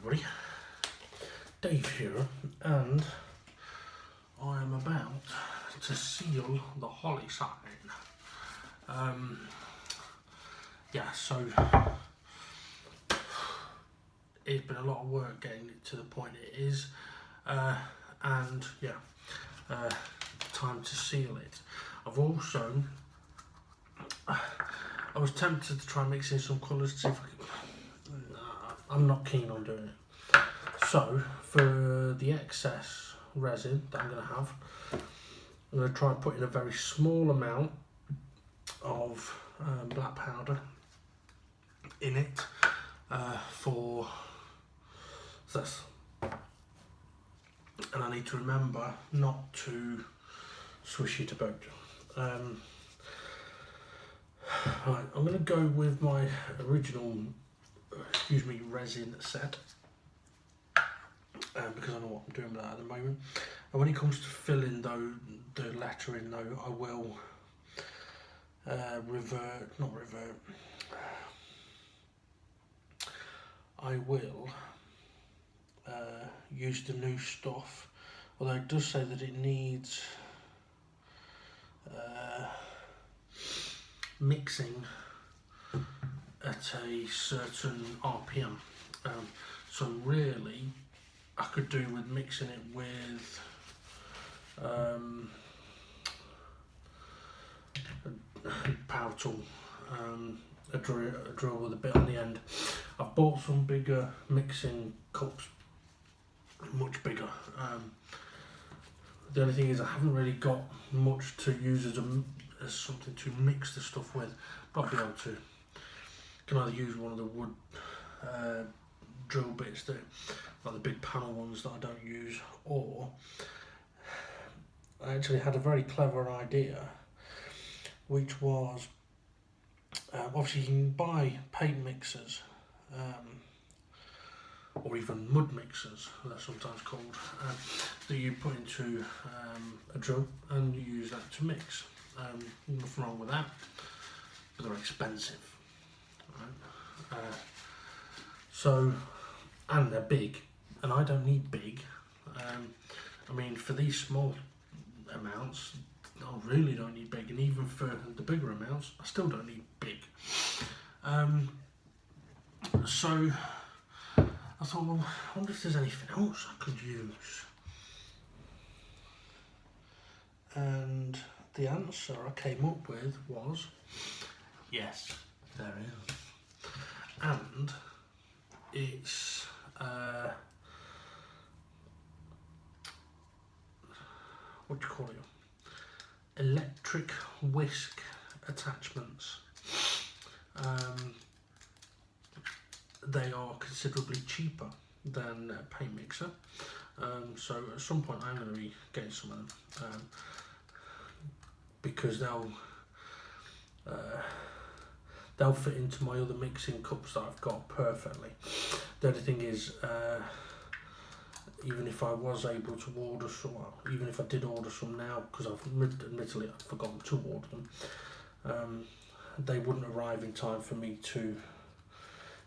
everybody, Dave here, and I am about to seal the holly sign. So it's been a lot of work getting it to the point it is, time to seal it. I've also, I was tempted to try mixing some colours to see if I could. I'm not keen on doing it. So for the excess resin that I'm going to have, I'm going to try and put in a very small amount of black powder in it for this. And I need to remember not to swish it about. Right, I'm going to go with my original resin set because I know what I'm doing with that at the moment. And when it comes to filling the lettering though, I will I will use the new stuff, although it does say that it needs mixing at a certain RPM. So really, I could do with mixing it with a power tool, a drill with a bit on the end. I've bought some bigger mixing cups, much bigger. The only thing is I haven't really got much to use as something to mix the stuff with, but I'll be able to. Can either use one of the wood drill bits, like the big panel ones that I don't use, or I actually had a very clever idea, which was obviously you can buy paint mixers, or even mud mixers, they're sometimes called, that you put into a drill and you use that to mix. Nothing wrong with that, but they're expensive. Right? And they're big, and I don't need big. I mean, for these small amounts, I really don't need big, and even for the bigger amounts, I still don't need big. So I thought, well, I wonder if there's anything else I could use. And the answer I came up with was, yes, there is. And it's what do you call it? Electric whisk attachments. They are considerably cheaper than a paint mixer. So at some point I'm going to be getting some of them because they'll fit into my other mixing cups that I've got perfectly. The only thing is, even if I was able to order some, even if I did order some now, because admittedly I've forgotten to order them, they wouldn't arrive in time for me to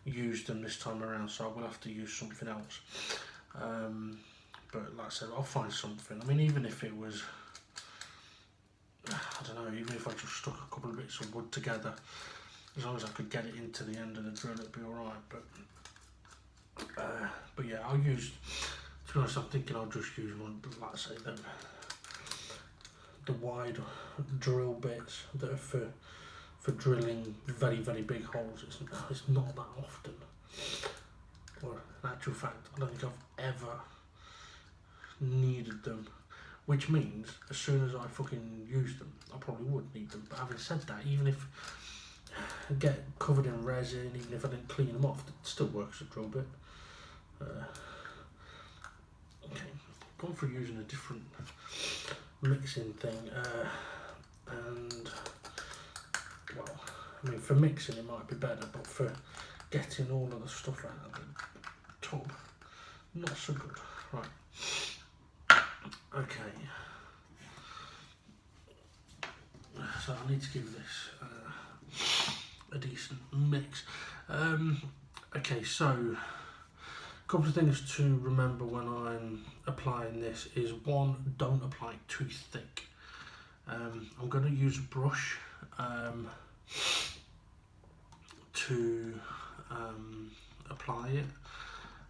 use them this time around, so I will have to use something else. But like I said, I'll find something. I mean, even if it was, I don't know, even if I just stuck a couple of bits of wood together, as long as I could get it into the end of the drill, it'd be alright. But yeah, I'll use, to be honest, I'm thinking I'll just use one, like I say, the wide drill bits that are for drilling very, very big holes. It's not that often. Or in actual fact, I don't think I've ever needed them. Which means, as soon as I fucking use them, I probably would need them. But having said that, even if I get covered in resin, even if I didn't clean them off, it still works a drill bit. Okay, gone for using a different mixing thing, and well, I mean, for mixing it might be better, but for getting all of the stuff out of the tub, not so good. Right, okay, so I need to give this a decent mix. Okay, so couple of things to remember when I'm applying this is, one, don't apply it too thick. I'm going to use a brush to apply it,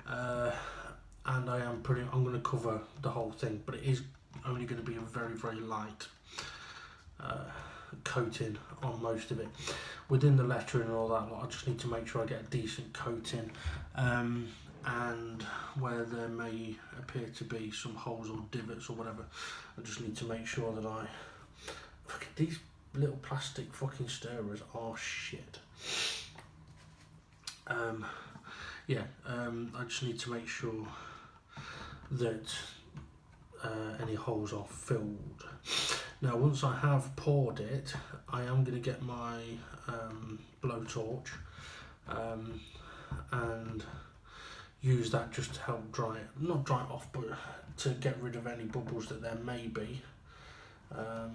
and I'm going to cover the whole thing, but it is only going to be a very, very light coating on most of it. Within the lettering and all that, I just need to make sure I get a decent coating, and where there may appear to be some holes or divots or whatever, I just need to make sure that these little plastic fucking stirrers are shit. I just need to make sure that any holes are filled. Now, once I have poured it, I am going to get my blowtorch and use that just to help dry it, not dry it off, but to get rid of any bubbles that there may be. I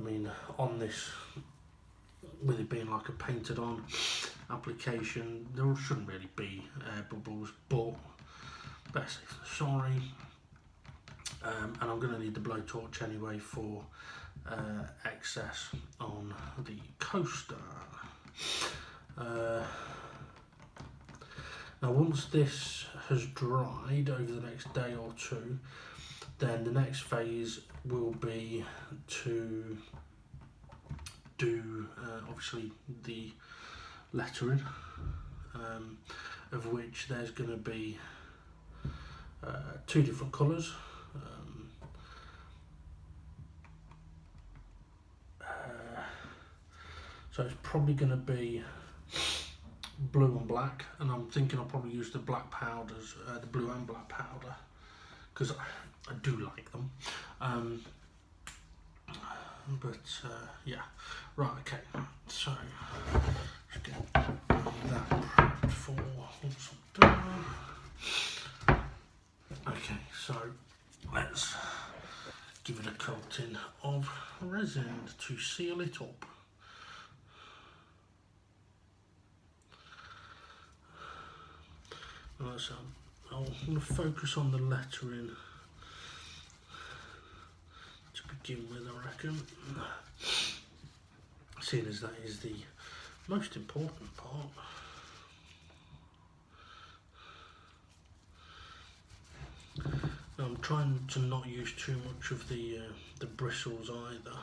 mean, on this, with it being like a painted on application, there shouldn't really be air bubbles, but best safe than sorry. And I'm going to need the blowtorch anyway for excess on the coaster. Now, once this has dried over the next day or two, then the next phase will be to do obviously the lettering, of which there's going to be 2 different colours. So it's probably going to be blue and black, and I'm thinking I'll probably use the black powders, the blue and black powder, because I do like them. Yeah, right, okay, so let's get that prepped for once I'm done. Okay, so let's give it a coating of resin to seal it up. So I'm going to focus on the lettering to begin with, I reckon, seeing as that is the most important part. Now, I'm trying to not use too much of the bristles either,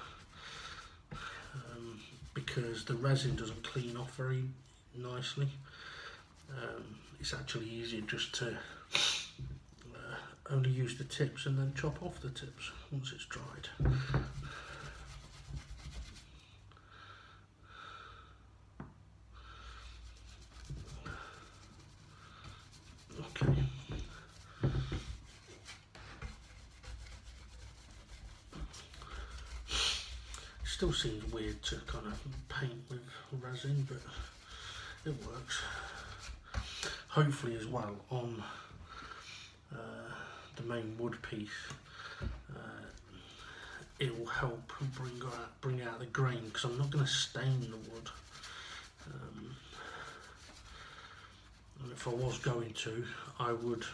because the resin doesn't clean off very nicely. It's actually easier just to only use the tips and then chop off the tips once it's dried. Okay. Still seems weird to kind of paint with resin, but it works. Hopefully as well on the main wood piece, it will help bring out the grain, because I'm not going to stain the wood. And if I was going to, I would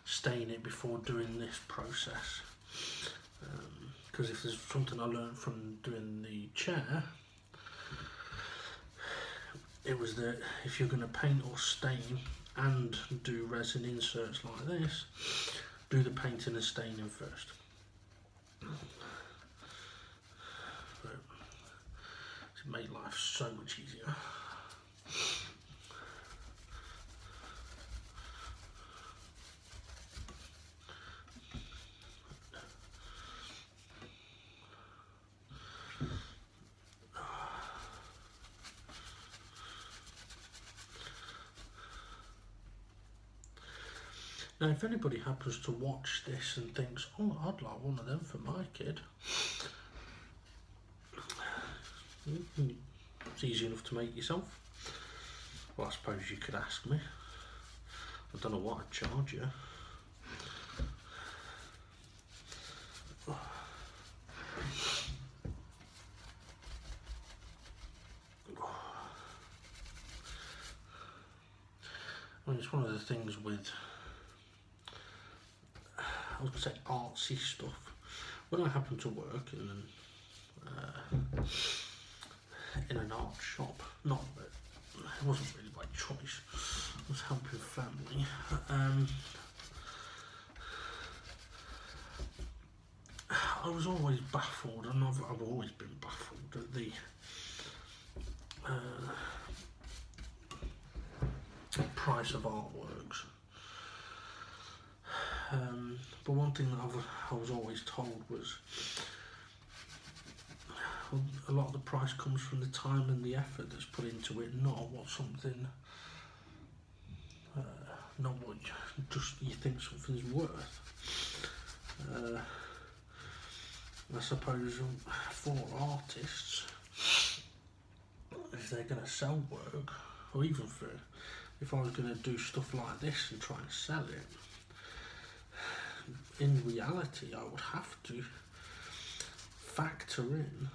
stain it before doing this process, because if there's something I learned from doing the chair, it was that if you're going to paint or stain and do resin inserts like this, do the painting and staining first. It made life so much easier. Now, if anybody happens to watch this and thinks, oh, I'd like one of them for my kid, it's easy enough to make yourself. Well, I suppose you could ask me. I don't know what I'd charge you. I mean, it's one of the things with, I was going to say artsy stuff. When I happened to work in an art shop, it wasn't really by choice, I was helping family. I was always baffled, and I've always been baffled at the price of artworks. But one thing that I was always told was a lot of the price comes from the time and the effort that's put into it, not what just you think something's worth. I suppose for artists, if they're going to sell work, or even if I was going to do stuff like this and try and sell it, in reality I would have to factor in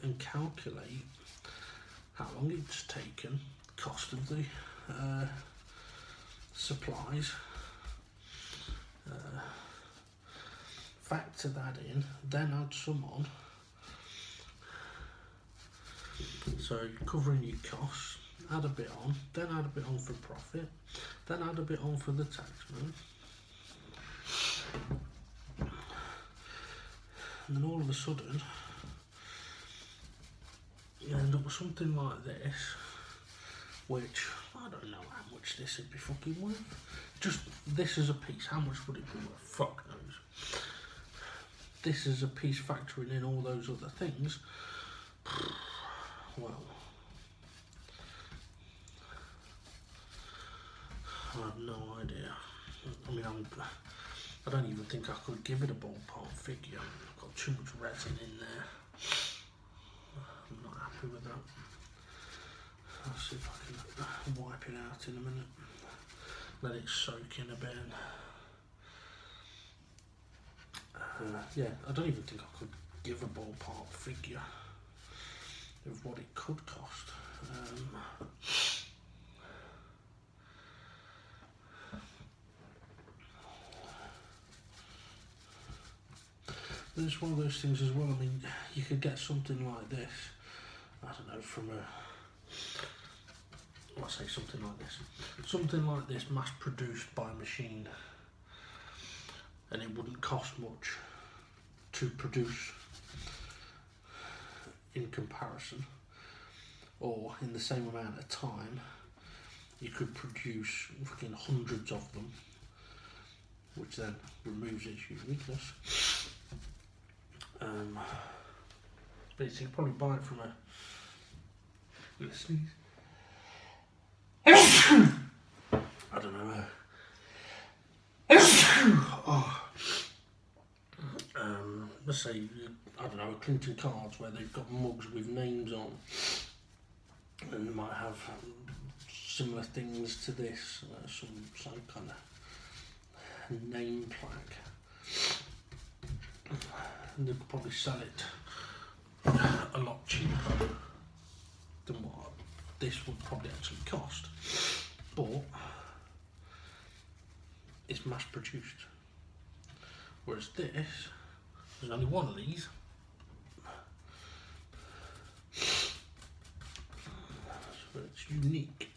and calculate how long it's taken, cost of the supplies, factor that in, then add some on. So covering your costs, add a bit on, then add a bit on for profit, then add a bit on for the taxman. And then all of a sudden, you end up with something like this, which I don't know how much this would be fucking worth. Just this as a piece, how much would it be worth? Fuck knows. This as a piece factoring in all those other things, well, I have no idea. I mean, I don't even think I could give it a ballpark figure. I've got too much resin in there. I'm not happy with that. I'll see if I can wipe it out in a minute. Let it soak in a bit. Yeah, I don't even think I could give a ballpark figure of what it could cost. But it's one of those things as well. I mean, you could get something like this, I don't know, something like this mass produced by machine, and it wouldn't cost much to produce in comparison, or in the same amount of time you could produce fucking hundreds of them, which then removes its uniqueness. But you can probably buy it from a I don't know. Let's say, I don't know, a Clinton Cards where they've got mugs with names on, and they might have similar things to this, some kind of name plaque. And they'd probably sell it a lot cheaper than what this would probably actually cost, but it's mass produced. Whereas this, there's only one of these, so it's unique.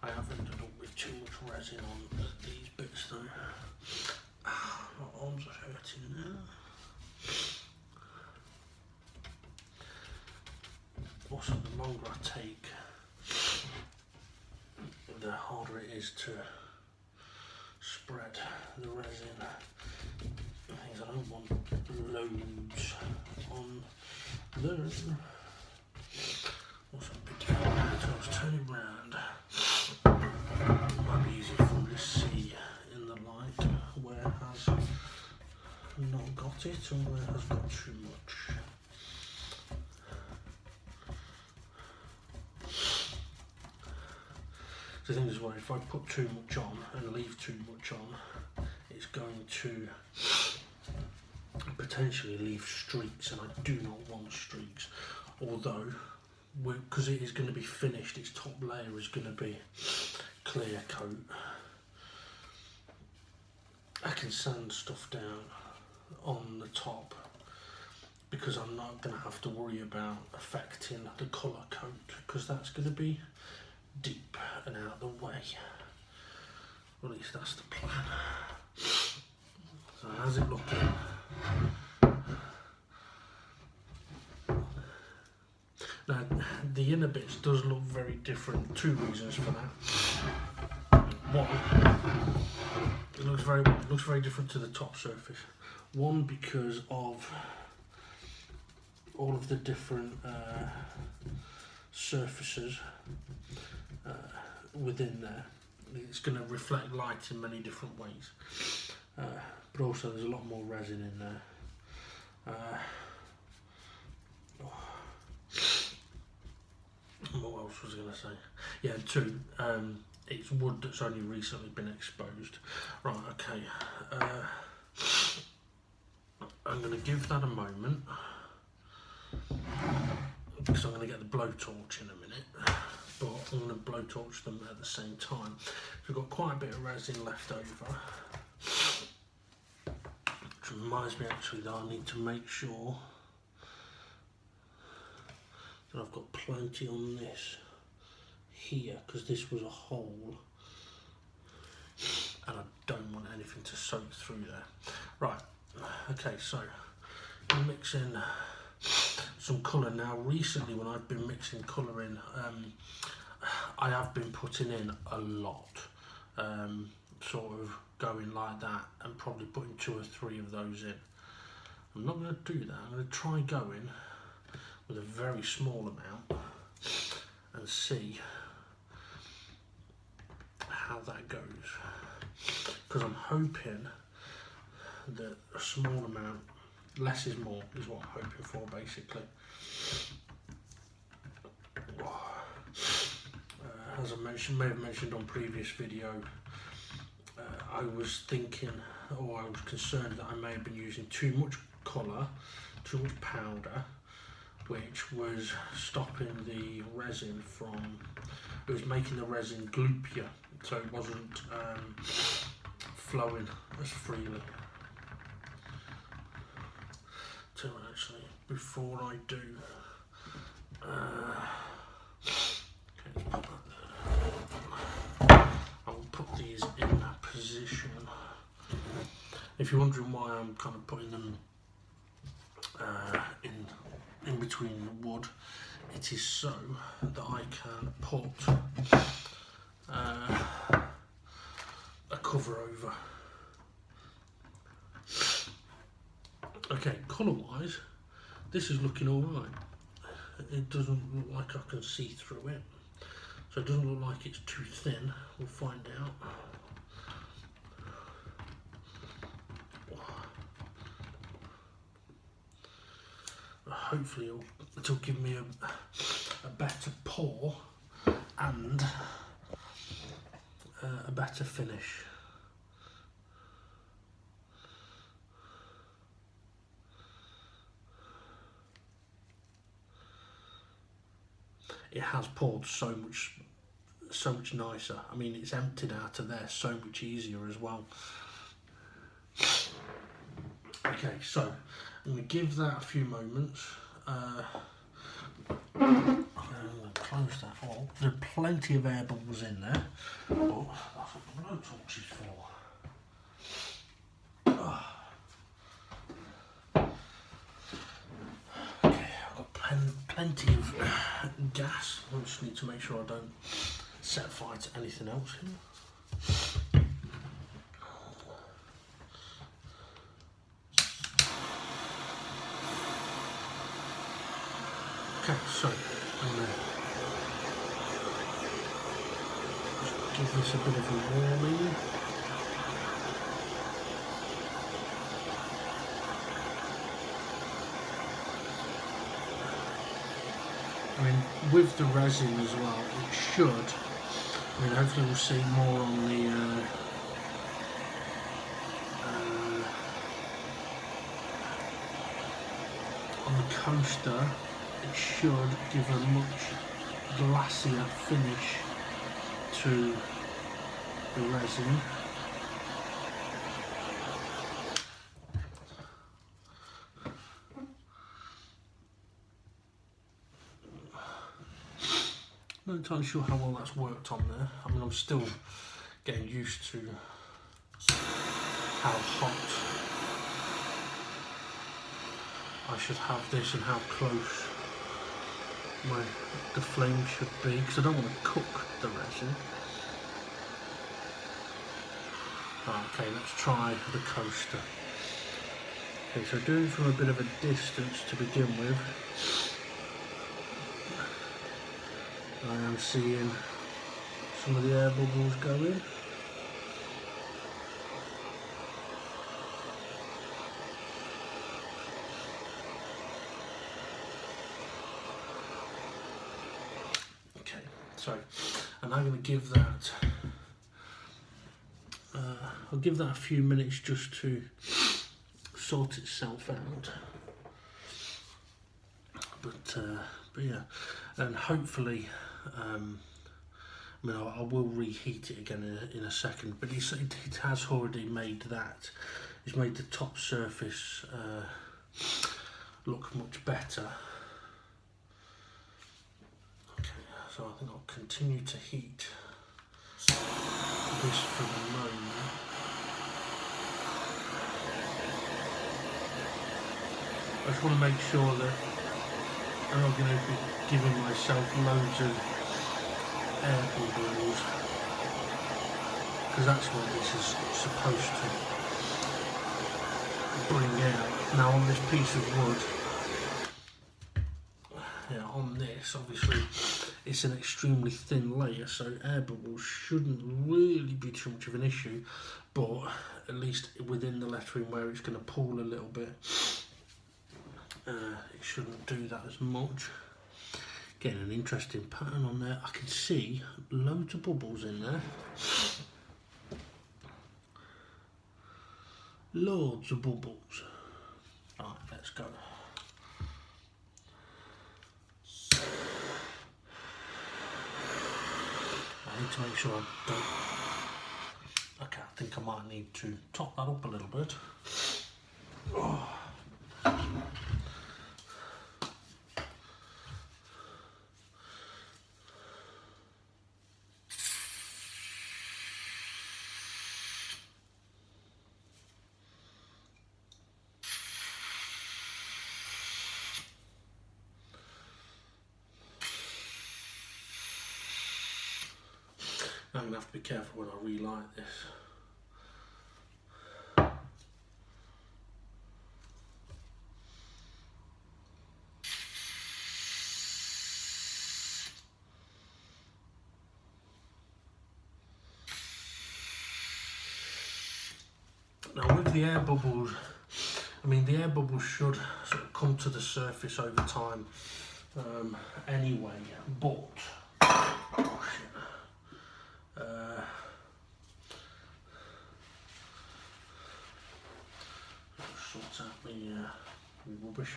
I have ended up with too much resin on these bits though. My arms are hurting now. Also, the longer I take, the harder it is to spread the resin. Things I don't want loads on there. Also, a bit different. So I was turning round. It might be easier for me to see in the light where has not got it and where has got too much. The thing is, well, if I put too much on and leave too much on, it's going to could potentially leave streaks, and I do not want streaks, although because it is going to be finished, its top layer is going to be clear coat. I can sand stuff down on the top because I'm not going to have to worry about affecting the colour coat, because that's going to be deep and out of the way. Or at least that's the plan. So how's it looking? Now the inner bits does look very different. Two reasons for that. One, it looks very different to the top surface. One, because of all of the different surfaces within there. It's going to reflect light in many different ways, but also there's a lot more resin in there. What else was I going to say? Yeah, two, it's wood that's only recently been exposed. Right, okay. I'm going to give that a moment, because I'm going to get the blowtorch in a minute, but I'm going to blowtorch them at the same time. So we've got quite a bit of resin left over, which reminds me actually that I need to make sure that I've got plenty on this here, because this was a hole and I don't want anything to soak through there. Right, okay, so I'm mixing some colour. Now recently when I've been mixing colour in, I have been putting in a lot, sort of going like that and probably putting 2 or 3 of those in. I'm not going to do that. I'm going to try going with a very small amount and see how that goes, because I'm hoping that a small amount, less is more, is what I'm hoping for basically. As I may have mentioned on previous video, I was thinking, or I was concerned that I may have been using too much colour, too much powder, which was stopping the resin from, it was making the resin gloopier, so it wasn't flowing as freely. So actually, before I do, okay, let's put that there. I'll put these in position. If you're wondering why I'm kind of putting them in between the wood, it is so that I can put a cover over. Okay, colour wise, this is looking alright. It doesn't look like I can see through it, so it doesn't look like it's too thin. We'll find out. Hopefully it'll give me a better pour and a better finish. It has poured so much nicer. I mean, it's emptied out of there so much easier as well. Okay, so I'm going to give that a few moments. I'm going to close that off. There are plenty of air bubbles in there, but that's what the blowtorch is for. Okay, I've got plenty of gas. I just need to make sure I don't set fire to anything else here. Okay, so I'm going to give this a bit of a warming. I mean, with the resin as well, it should, I mean, hopefully we'll see more on the on the coaster, it should give a much glassier finish to the resin. Not entirely sure how well that's worked on there. I mean, I'm still getting used to how hot I should have this and how close the flame should be, because I don't want to cook the resin. Okay, let's try the coaster. Okay, so doing from a bit of a distance to begin with, I am seeing some of the air bubbles go in. Okay, so I'm now going to give that, I'll give that a few minutes just to sort itself out. But yeah, and hopefully, I mean, I will reheat it again in a second, but it has already made that. It's made the top surface look much better. Okay, so I think I'll continue to heat this for the moment. I just want to make sure that I'm not going to be giving myself loads of air bubbles, because that's what this is supposed to bring out. Now on this piece of wood, yeah, on this obviously it's an extremely thin layer, so air bubbles shouldn't really be too much of an issue, but at least within the lettering where it's going to pool a little bit, it shouldn't do that as much. Getting an interesting pattern on there. I can see loads of bubbles in there. Loads of bubbles. Alright, let's go. I need to make sure I don't... Okay, I think I might need to top that up a little bit. Oh. I'm going to have to be careful when I relight this. Now with the air bubbles, I mean the air bubbles should sort of come to the surface over time anyway, but oh shit. Sort out my rubbish.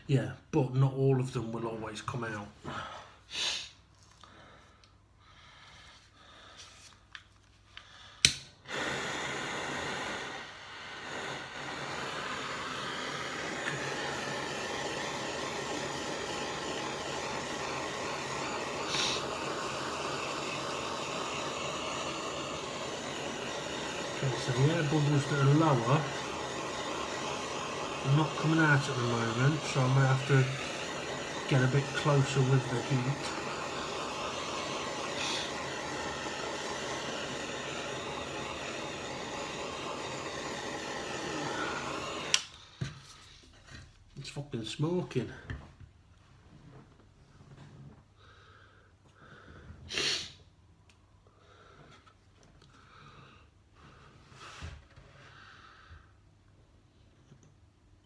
Yeah, but not all of them will always come out. Okay, so the air bubbles that are lower are not coming out at the moment, so I might have to get a bit closer with the heat. It's fucking smoking.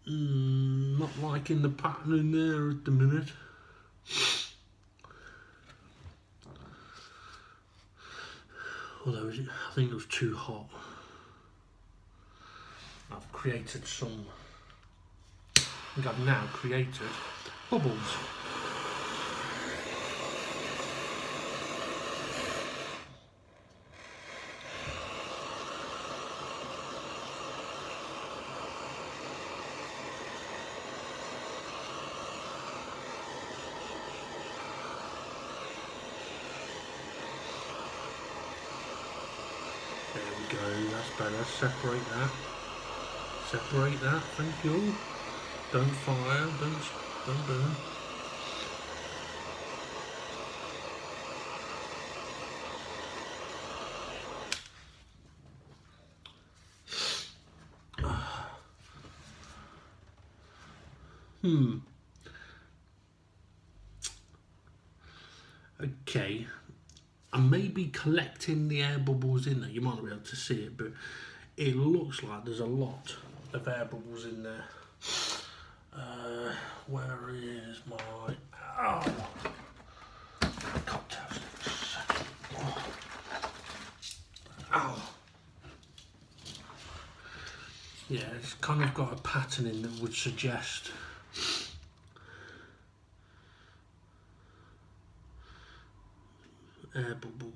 Not liking the pattern in there at the minute. Although I think it was too hot. I've created some, I think I've now created bubbles. There we go, that's better. Separate that. Separate that, thank you. Don't fire, don't burn. Okay. I may be collecting the air bubbles in there. You might not be able to see it, but it looks like there's a lot of air bubbles in there. Where is my... Oh! Cocktail sticks. Oh! Yeah, it's kind of got a patterning that would suggest air bubbles.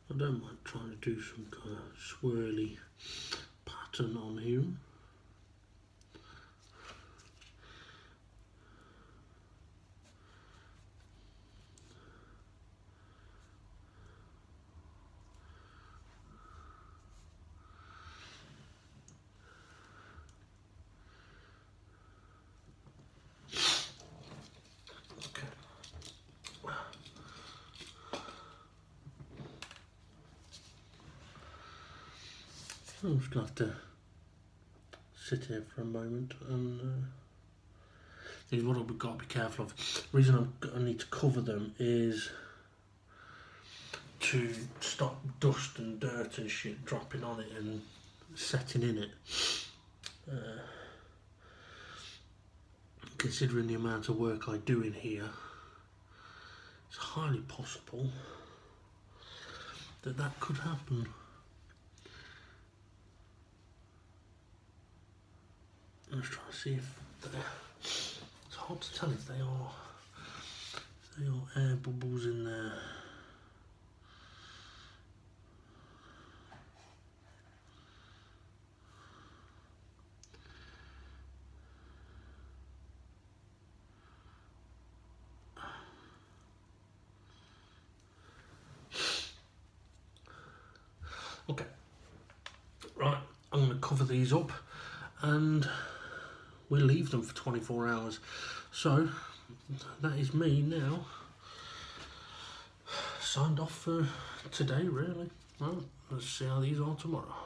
I don't mind trying to do some kind of swirly pattern on here. I'm just going to have to sit here for a moment and this is what we've got to be careful of. The reason I need to cover them is to stop dust and dirt and shit dropping on it and setting in it. Considering the amount of work I do in here, it's highly possible that that could happen. Let's try to see if it's hard to tell if they are air bubbles in there. Okay, right, I'm going to cover these up and we'll leave them for 24 hours. So that is me now signed off for today, really. Well, let's see how these are tomorrow.